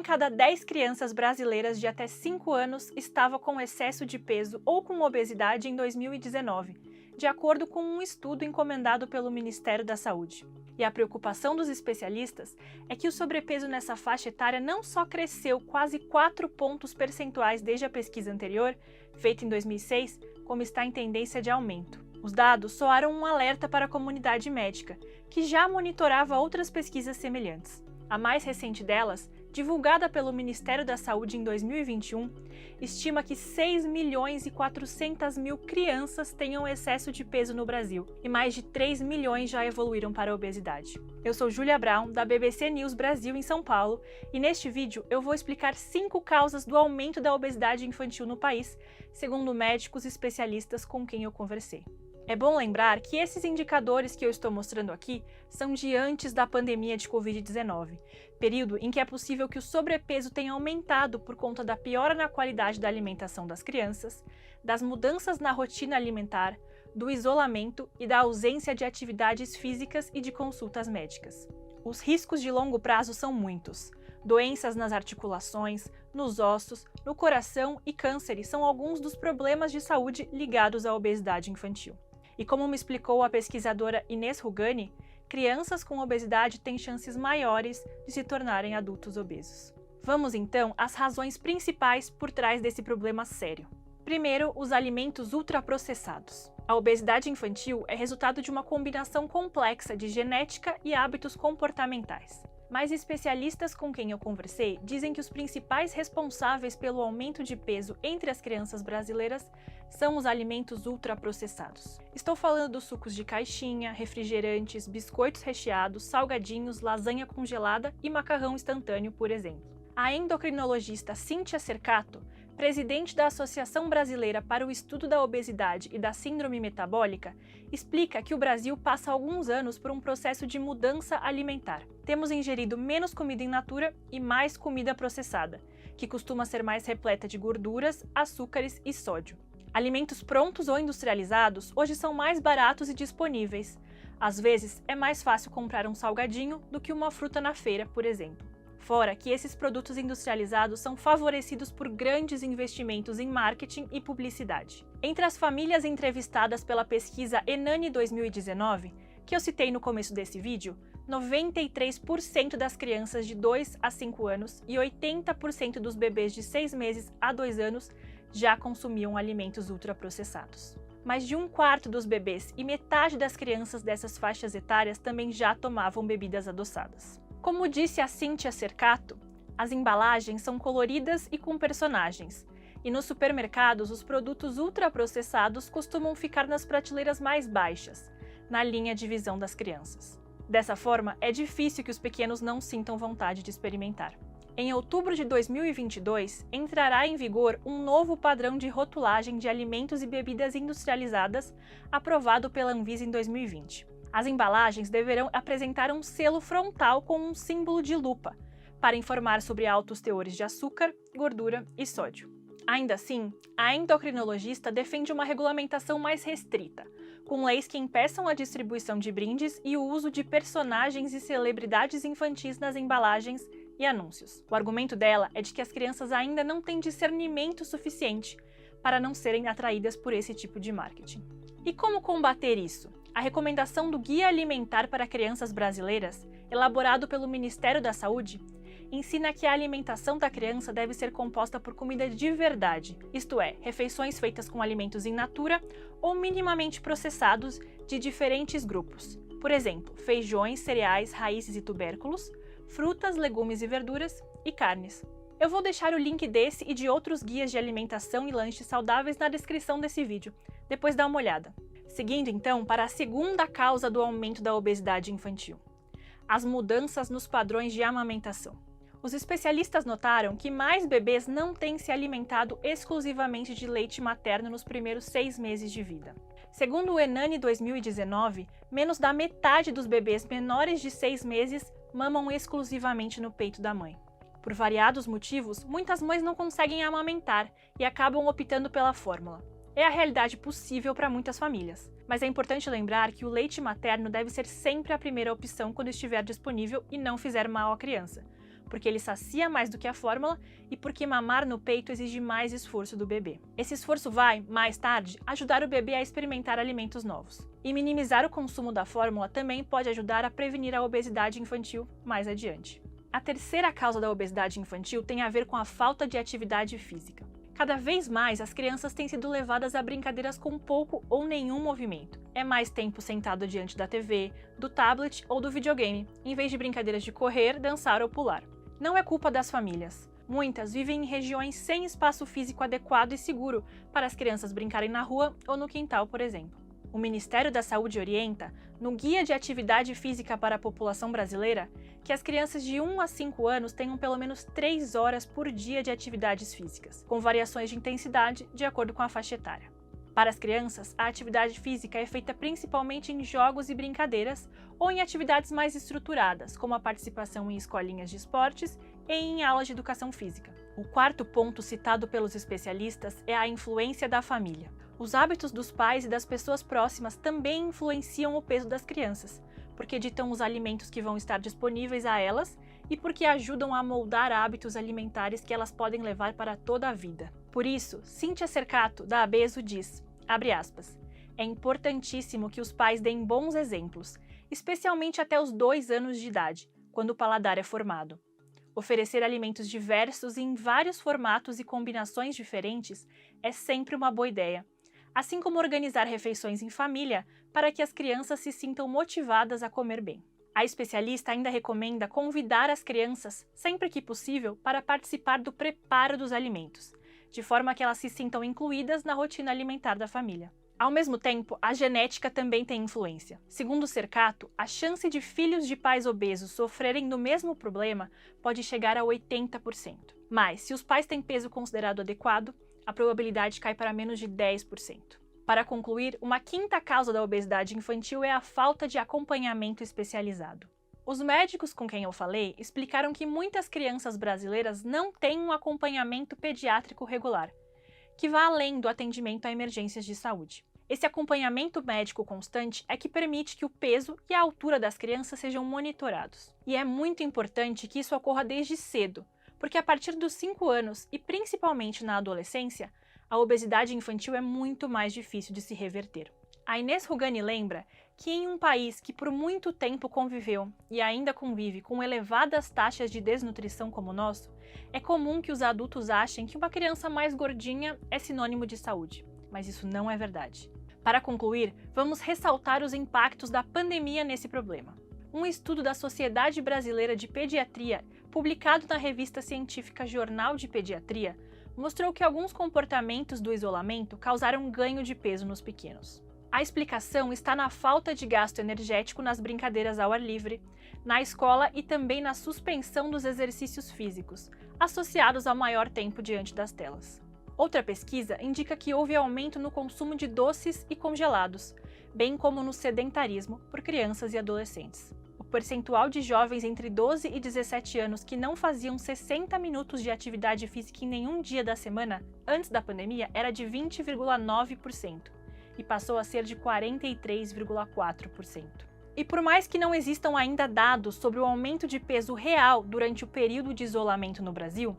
em cada 10 crianças brasileiras de até 5 anos estava com excesso de peso ou com obesidade em 2019, de acordo com um estudo encomendado pelo Ministério da Saúde. E a preocupação dos especialistas é que o sobrepeso nessa faixa etária não só cresceu quase 4 pontos percentuais desde a pesquisa anterior, feita em 2006, como está em tendência de aumento. Os dados soaram um alerta para a comunidade médica, que já monitorava outras pesquisas semelhantes. A mais recente delas, divulgada pelo Ministério da Saúde em 2021, estima que 6.400.000 crianças tenham excesso de peso no Brasil e mais de 3 milhões já evoluíram para a obesidade. Eu sou Júlia Brown, da BBC News Brasil em São Paulo, e neste vídeo eu vou explicar 5 causas do aumento da obesidade infantil no país, segundo médicos e especialistas com quem eu conversei. É bom lembrar que esses indicadores que eu estou mostrando aqui são de antes da pandemia de Covid-19, período em que é possível que o sobrepeso tenha aumentado por conta da piora na qualidade da alimentação das crianças, das mudanças na rotina alimentar, do isolamento e da ausência de atividades físicas e de consultas médicas. Os riscos de longo prazo são muitos. Doenças nas articulações, nos ossos, no coração e cânceres são alguns dos problemas de saúde ligados à obesidade infantil. E como me explicou a pesquisadora Inês Rugani, crianças com obesidade têm chances maiores de se tornarem adultos obesos. Vamos então às razões principais por trás desse problema sério. Primeiro, os alimentos ultraprocessados. A obesidade infantil é resultado de uma combinação complexa de genética e hábitos comportamentais. Mas especialistas com quem eu conversei dizem que os principais responsáveis pelo aumento de peso entre as crianças brasileiras são os alimentos ultraprocessados. Estou falando dos sucos de caixinha, refrigerantes, biscoitos recheados, salgadinhos, lasanha congelada e macarrão instantâneo, por exemplo. A endocrinologista Cíntia Cercato, presidente da Associação Brasileira para o Estudo da Obesidade e da Síndrome Metabólica, explica que o Brasil passa há alguns anos por um processo de mudança alimentar. Temos ingerido menos comida in natura e mais comida processada, que costuma ser mais repleta de gorduras, açúcares e sódio. Alimentos prontos ou industrializados hoje são mais baratos e disponíveis. Às vezes, é mais fácil comprar um salgadinho do que uma fruta na feira, por exemplo. Fora que esses produtos industrializados são favorecidos por grandes investimentos em marketing e publicidade. Entre as famílias entrevistadas pela pesquisa Enani 2019, que eu citei no começo desse vídeo, 93% das crianças de 2 a 5 anos e 80% dos bebês de 6 meses a 2 anos já consumiam alimentos ultraprocessados. Mais de 1/4 dos bebês e metade das crianças dessas faixas etárias também já tomavam bebidas adoçadas. Como disse a Cíntia Cercato, as embalagens são coloridas e com personagens, e nos supermercados os produtos ultraprocessados costumam ficar nas prateleiras mais baixas, na linha de visão das crianças. Dessa forma, é difícil que os pequenos não sintam vontade de experimentar. Em outubro de 2022, entrará em vigor um novo padrão de rotulagem de alimentos e bebidas industrializadas, aprovado pela Anvisa em 2020. As embalagens deverão apresentar um selo frontal com um símbolo de lupa, para informar sobre altos teores de açúcar, gordura e sódio. Ainda assim, a endocrinologista defende uma regulamentação mais restrita, com leis que impeçam a distribuição de brindes e o uso de personagens e celebridades infantis nas embalagens e anúncios. O argumento dela é de que as crianças ainda não têm discernimento suficiente para não serem atraídas por esse tipo de marketing. E como combater isso? A recomendação do Guia Alimentar para Crianças Brasileiras, elaborado pelo Ministério da Saúde, ensina que a alimentação da criança deve ser composta por comida de verdade, isto é, refeições feitas com alimentos in natura ou minimamente processados de diferentes grupos. Por exemplo, feijões, cereais, raízes e tubérculos, frutas, legumes e verduras e carnes. Eu vou deixar o link desse e de outros guias de alimentação e lanches saudáveis na descrição desse vídeo, depois dá uma olhada. Seguindo então para a segunda causa do aumento da obesidade infantil: as mudanças nos padrões de amamentação. Os especialistas notaram que mais bebês não têm se alimentado exclusivamente de leite materno nos primeiros 6 meses de vida. Segundo o Enani 2019, menos da metade dos bebês menores de 6 meses mamam exclusivamente no peito da mãe. Por variados motivos, muitas mães não conseguem amamentar e acabam optando pela fórmula. É a realidade possível para muitas famílias, mas é importante lembrar que o leite materno deve ser sempre a primeira opção quando estiver disponível e não fizer mal à criança, porque ele sacia mais do que a fórmula e porque mamar no peito exige mais esforço do bebê. Esse esforço vai, mais tarde, ajudar o bebê a experimentar alimentos novos. E minimizar o consumo da fórmula também pode ajudar a prevenir a obesidade infantil mais adiante. A terceira causa da obesidade infantil tem a ver com a falta de atividade física. Cada vez mais, as crianças têm sido levadas a brincadeiras com pouco ou nenhum movimento. É mais tempo sentado diante da TV, do tablet ou do videogame, em vez de brincadeiras de correr, dançar ou pular. Não é culpa das famílias. Muitas vivem em regiões sem espaço físico adequado e seguro para as crianças brincarem na rua ou no quintal, por exemplo. O Ministério da Saúde orienta, no Guia de Atividade Física para a População Brasileira, que as crianças de 1 a 5 anos tenham pelo menos 3 horas por dia de atividades físicas, com variações de intensidade de acordo com a faixa etária. Para as crianças, a atividade física é feita principalmente em jogos e brincadeiras ou em atividades mais estruturadas, como a participação em escolinhas de esportes e em aulas de educação física. O quarto ponto citado pelos especialistas é a influência da família. Os hábitos dos pais e das pessoas próximas também influenciam o peso das crianças, porque ditam os alimentos que vão estar disponíveis a elas e porque ajudam a moldar hábitos alimentares que elas podem levar para toda a vida. Por isso, Cíntia Cercato, da Abeso, diz, abre aspas, é importantíssimo que os pais deem bons exemplos, especialmente até os 2 anos de idade, quando o paladar é formado. Oferecer alimentos diversos e em vários formatos e combinações diferentes é sempre uma boa ideia, assim como organizar refeições em família para que as crianças se sintam motivadas a comer bem. A especialista ainda recomenda convidar as crianças, sempre que possível, para participar do preparo dos alimentos, de forma que elas se sintam incluídas na rotina alimentar da família. Ao mesmo tempo, a genética também tem influência. Segundo Cercato, a chance de filhos de pais obesos sofrerem do mesmo problema pode chegar a 80%. Mas, se os pais têm peso considerado adequado, a probabilidade cai para menos de 10%. Para concluir, uma quinta causa da obesidade infantil é a falta de acompanhamento especializado. Os médicos com quem eu falei explicaram que muitas crianças brasileiras não têm um acompanhamento pediátrico regular, que vá além do atendimento a emergências de saúde. Esse acompanhamento médico constante é que permite que o peso e a altura das crianças sejam monitorados. E é muito importante que isso ocorra desde cedo, porque a partir dos 5 anos, e principalmente na adolescência, a obesidade infantil é muito mais difícil de se reverter. A Inês Rugani lembra que em um país que por muito tempo conviveu e ainda convive com elevadas taxas de desnutrição como o nosso, é comum que os adultos achem que uma criança mais gordinha é sinônimo de saúde, mas isso não é verdade. Para concluir, vamos ressaltar os impactos da pandemia nesse problema. Um estudo da Sociedade Brasileira de Pediatria, publicado na revista científica Jornal de Pediatria, mostrou que alguns comportamentos do isolamento causaram ganho de peso nos pequenos. A explicação está na falta de gasto energético nas brincadeiras ao ar livre, na escola e também na suspensão dos exercícios físicos, associados ao maior tempo diante das telas. Outra pesquisa indica que houve aumento no consumo de doces e congelados, bem como no sedentarismo por crianças e adolescentes. O percentual de jovens entre 12 e 17 anos que não faziam 60 minutos de atividade física em nenhum dia da semana antes da pandemia era de 20,9% e passou a ser de 43,4%. E por mais que não existam ainda dados sobre o aumento de peso real durante o período de isolamento no Brasil,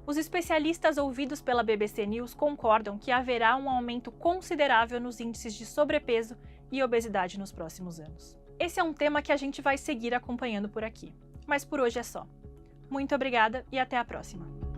os especialistas ouvidos pela BBC News concordam que haverá um aumento considerável nos índices de sobrepeso e obesidade nos próximos anos. Esse é um tema que a gente vai seguir acompanhando por aqui. Mas por hoje é só. Muito obrigada e até a próxima!